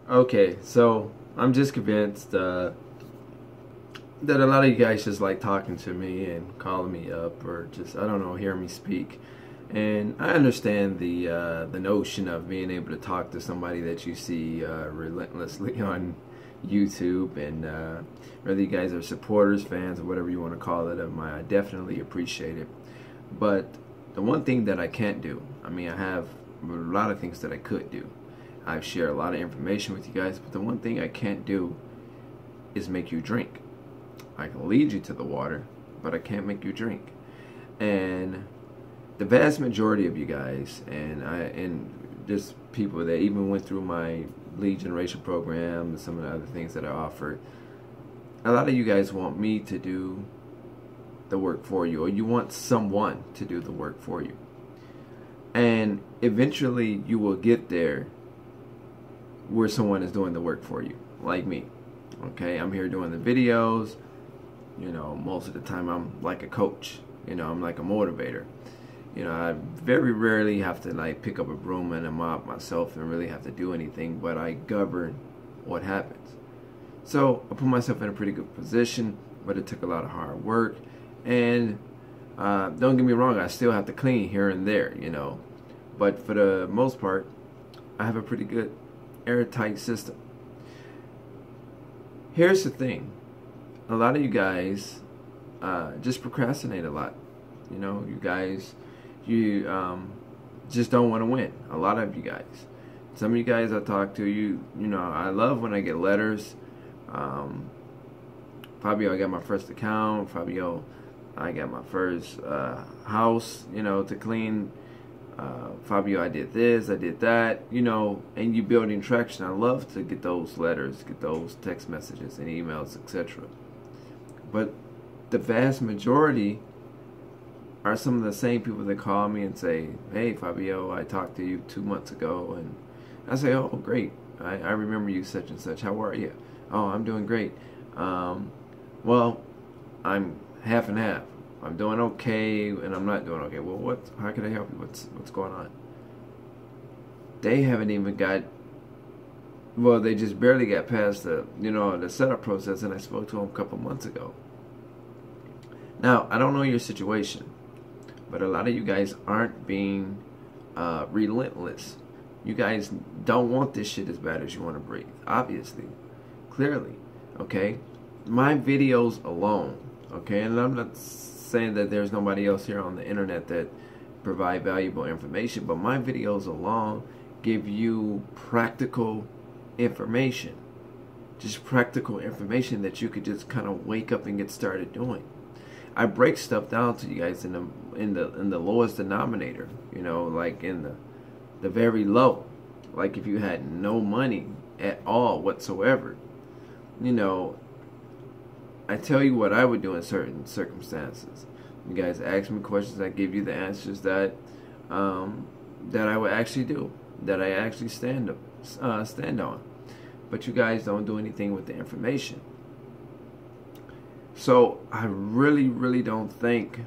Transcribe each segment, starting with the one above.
Okay, so I'm just convinced that a lot of you guys just like talking to me and calling me up, or just, I don't know, hearing me speak. And I understand the notion of being able to talk to somebody that you see relentlessly on YouTube, and whether you guys are supporters, fans, or whatever you want to call it, I definitely appreciate it. But the one thing that I can't do, I mean, I have a lot of things that I could do. I've shared a lot of information with you guys, but the one thing I can't do is make you drink. I can lead you to the water, but I can't make you drink. And the vast majority of you guys, and just people that even went through my lead generation program and some of the other things that I offered, a lot of you guys want me to do the work for you, or you want someone to do the work for you. And eventually you will get there where someone is doing the work for you, like me. Okay, I'm here doing the videos. You know, most of the time I'm like a coach. You know, I'm like a motivator. You know, I very rarely have to like pick up a broom and a mop myself and really have to do anything, but I govern what happens. So I put myself in a pretty good position, but it took a lot of hard work. And don't get me wrong, I still have to clean here and there, you know. But for the most part, I have a pretty good airtight system. Here's the thing. A lot of you guys just procrastinate a lot. You know, you guys, you just don't want to win. A lot of you guys. Some of you guys I talk to, you know, I love when I get letters. Fabio, I got my first account. Fabio, I got my first house, you know, to clean. Fabio, I did this, I did that, you know, and you building traction. I love to get those letters, get those text messages and emails, etc. But the vast majority are some of the same people that call me and say, hey, Fabio, I talked to you 2 months ago. And I say, oh, great. I remember you such and such. How are you? Oh, I'm doing great. Well, I'm half and half. I'm doing okay and I'm not doing okay. Well, how can I help you? What's going on? They haven't even got, well, they just barely got past the, you know, the setup process, and I spoke to them a couple months ago. Now, I don't know your situation, but a lot of you guys aren't being relentless. You guys don't want this shit as bad as you want to breathe, obviously, clearly, okay? My videos alone, okay, and I'm not saying that there's nobody else here on the internet that provide valuable information, but my videos alone give you practical information, just practical information that you could just kind of wake up and get started doing. I break stuff down to you guys in the lowest denominator, you know, like in the very low. Like if you had no money at all whatsoever, you know, I tell you what I would do in certain circumstances. You guys ask me questions, I give you the answers that that I would actually do, that I actually stand on. But you guys don't do anything with the information. So I really don't think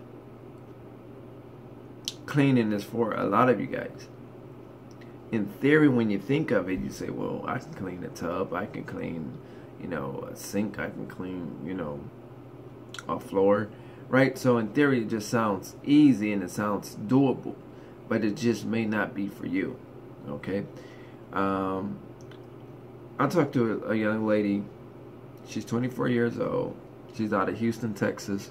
cleaning is for a lot of you guys. In theory, when you think of it, you say, well, I can clean a tub, I can clean, you know, a sink, I can clean, you know, a floor, right? So in theory, it just sounds easy and it sounds doable, but it just may not be for you, okay? I talked to a young lady. She's 24 years old. She's out of Houston, Texas.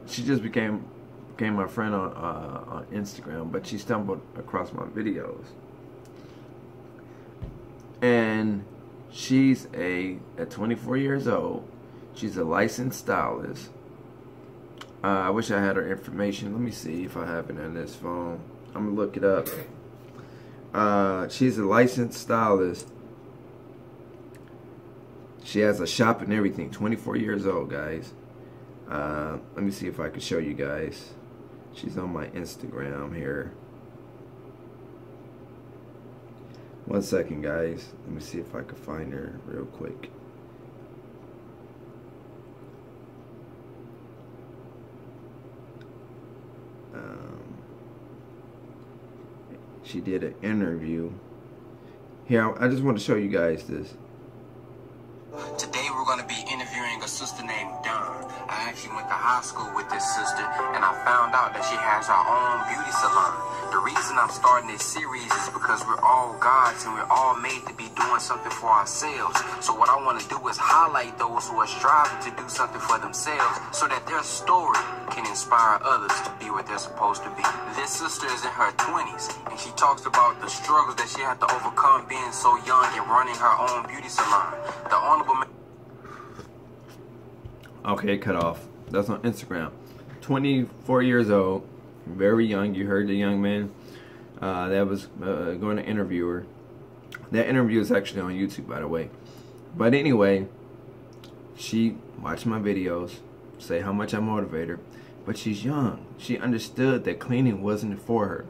She just became my friend on Instagram, but she stumbled across my videos. And she's at 24 years old, she's a licensed stylist. I wish I had her information. Let me see if I have it on this phone. I'm gonna look it up. She's a licensed stylist. She has a shop and everything. 24 years old, guys. Let me see if I can show you guys. She's on my Instagram here. One second, guys. Let me see if I can find her real quick. She did an interview Here, I just want to show you guys this. Today we're going to be interviewing a sister named Dawn. I actually went to high school with this sister, and I found out that she has her own beauty salon. The reason I'm starting this series is because we're all gods and we're all made to be doing something for ourselves. So what I want to do is highlight those who are striving to do something for themselves so that their story can inspire others to be what they're supposed to be. This sister is in her 20s, and she talks about the struggles that she had to overcome being so young and running her own beauty salon. The honorable... Okay, cut off. That's on Instagram. 24 years old, very young. You heard the young man that was going to interview her. That interview is actually on YouTube, by the way. But anyway, she watched my videos, say how much I motivate her. But she's young. She understood that cleaning wasn't for her.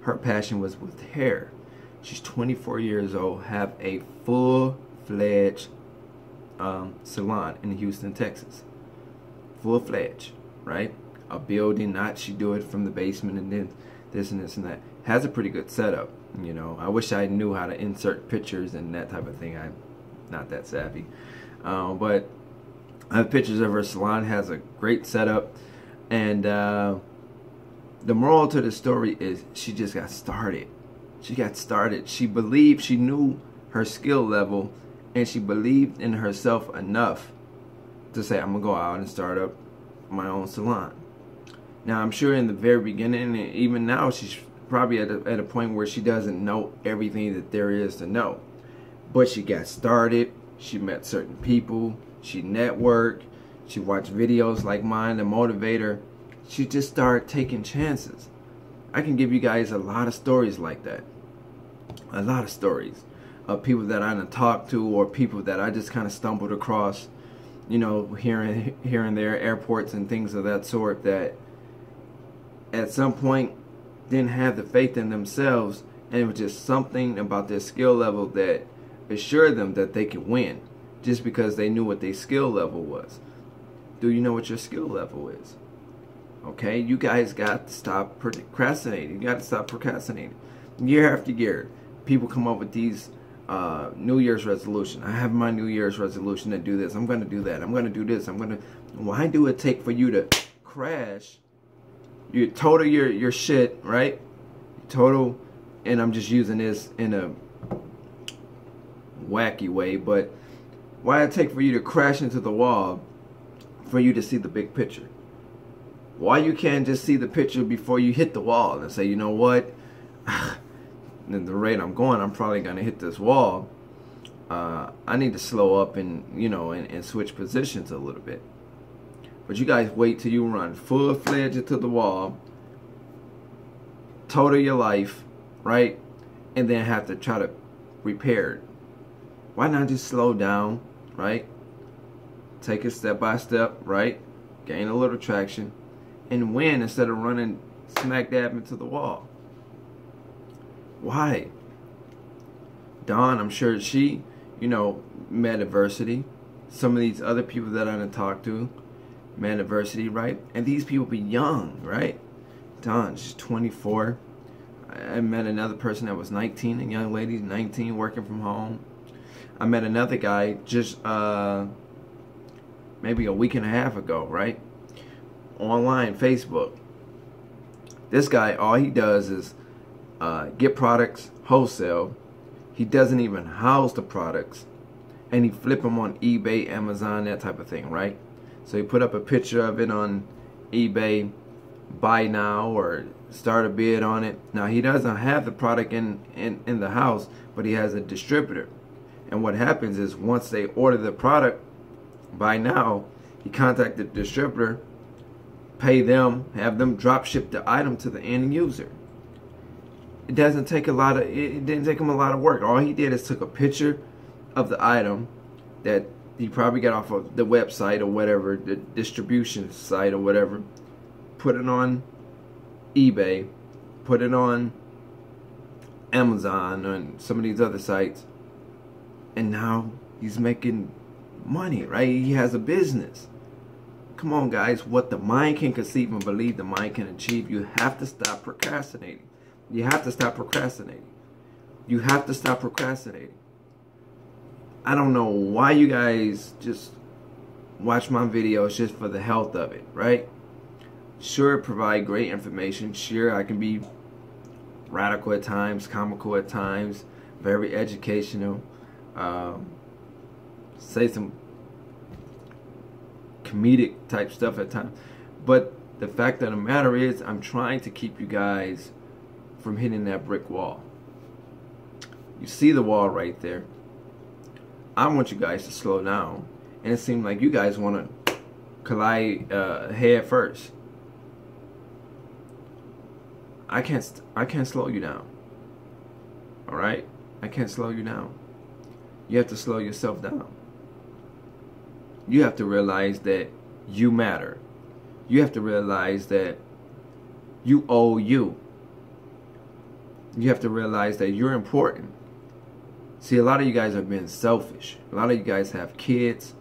Her passion was with hair. She's 24 years old, have a full-fledged salon in Houston, Texas. Full-fledged, right? A building, not she do it from the basement and then this and this and that. Has a pretty good setup, you know. I wish I knew how to insert pictures and that type of thing. I'm not that savvy. But I have pictures of her salon. Has a great setup. And the moral to the story is she just got started. She got started. She believed, she knew her skill level, and she believed in herself enough to say, I'm going to go out and start up my own salon. Now, I'm sure in the very beginning, and even now, she's probably at a point where she doesn't know everything that there is to know. But she got started. She met certain people. She networked. She watched videos like mine to motivate her. She just started taking chances. I can give you guys a lot of stories like that. A lot of stories of people that I done talked to, or people that I just kind of stumbled across, you know, here and there, airports and things of that sort, that at some point didn't have the faith in themselves, and it was just something about their skill level that assured them that they could win, just because they knew what their skill level was. Do you know what your skill level is? Okay, you guys got to stop procrastinating. You got to stop procrastinating. Year after year, people come up with these New Year's resolution. I have my New Year's resolution to do this. I'm going to do that. I'm going to do this. I'm going to... Why do it take for you to crash? You total your shit, right? Total, and I'm just using this in a wacky way, but why it take for you to crash into the wall for you to see the big picture? Why you can't just see the picture before you hit the wall and say, you know what? At the rate I'm going, I'm probably going to hit this wall. I need to slow up and, you know, and switch positions a little bit. But you guys wait till you run full-fledged into the wall, total your life, right? And then have to try to repair it. Why not just slow down, right? Take it step by step, right? Gain a little traction and win instead of running smack dab into the wall. Why? Dawn, I'm sure she, you know, met adversity. Some of these other people that I done talked to met adversity, right? And these people be young, right? Dawn, she's 24. I met another person that was 19, a young lady, 19, working from home. I met another guy just maybe a week and a half ago, right? Online, Facebook. This guy, all he does is get products wholesale. He doesn't even house the products, and he flip them on eBay, Amazon, that type of thing, right? So he put up a picture of it on eBay, buy now, or start a bid on it. Now he doesn't have the product in the house, but he has a distributor. And what happens is once they order the product, buy now, he contacted the distributor, pay them, have them drop ship the item to the end user. It doesn't take a lot of, it didn't take him a lot of work. All he did is took a picture of the item that he probably got off of the website or whatever, the distribution site or whatever, put it on eBay, put it on Amazon and some of these other sites, and now he's making money, right? He has a business. Come on, guys. What the mind can conceive and believe the mind can achieve. You have to stop procrastinating. You have to stop procrastinating. You have to stop procrastinating. I don't know why you guys just watch my videos just for the health of it, right? Sure, provide great information. Sure, I can be radical at times, comical at times, very educational. Say some comedic type stuff at times. But the fact of the matter is, I'm trying to keep you guys from hitting that brick wall. You see the wall right there. I want you guys to slow down. And it seems like you guys want to collide head first. I can't slow you down. All right? I can't slow you down. You have to slow yourself down. You have to realize that you matter. You have to realize that you owe you. You have to realize that you're important. See, a lot of you guys are being selfish. A lot of you guys have kids.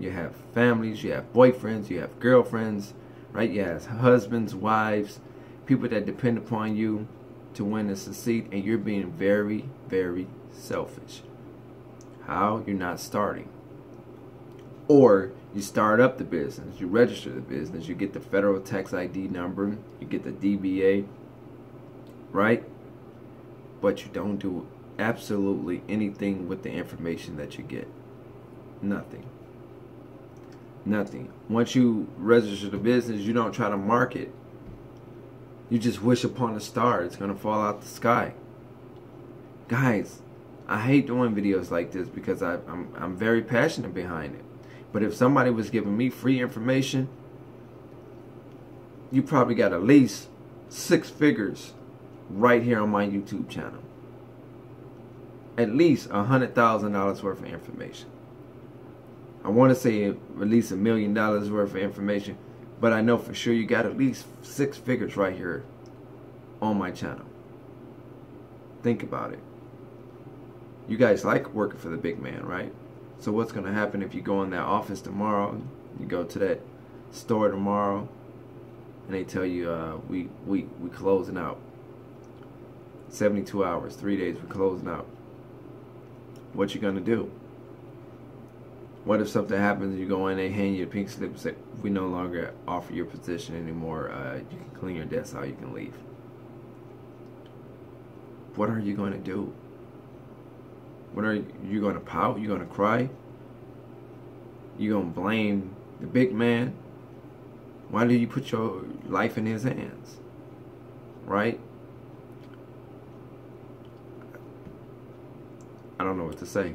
You have families. You have boyfriends. You have girlfriends. Right? You have husbands, wives, people that depend upon you to win and succeed. And you're being very, very selfish. How? You're not starting. Or you start up the business. You register the business. You get the federal tax ID number. You get the DBA. Right? But you don't do absolutely anything with the information that you get. Nothing. Nothing. Once you register the business, you don't try to market. You just wish upon a star. It's going to fall out the sky. Guys, I hate doing videos like this because I'm very passionate behind it. But if somebody was giving me free information, you probably got at least 6 figures right here on my YouTube channel. At least $100,000 worth of information. I want to say at least $1 million worth of information, but I know for sure you got at least 6 figures right here on my channel. Think about it. You guys like working for the big man, right? So what's going to happen if you go in that office tomorrow, you go to that store tomorrow, and they tell you we closing out. 72 hours, 3 days, we're closing out. What you gonna do? What if something happens and you go in, they hand you a pink slip and say, we no longer offer your position anymore, you can clean your desk out, you can leave. What are you gonna do? What are you gonna pout? You gonna cry? You gonna blame the big man? Why did you put your life in his hands? Right? I don't know what to say.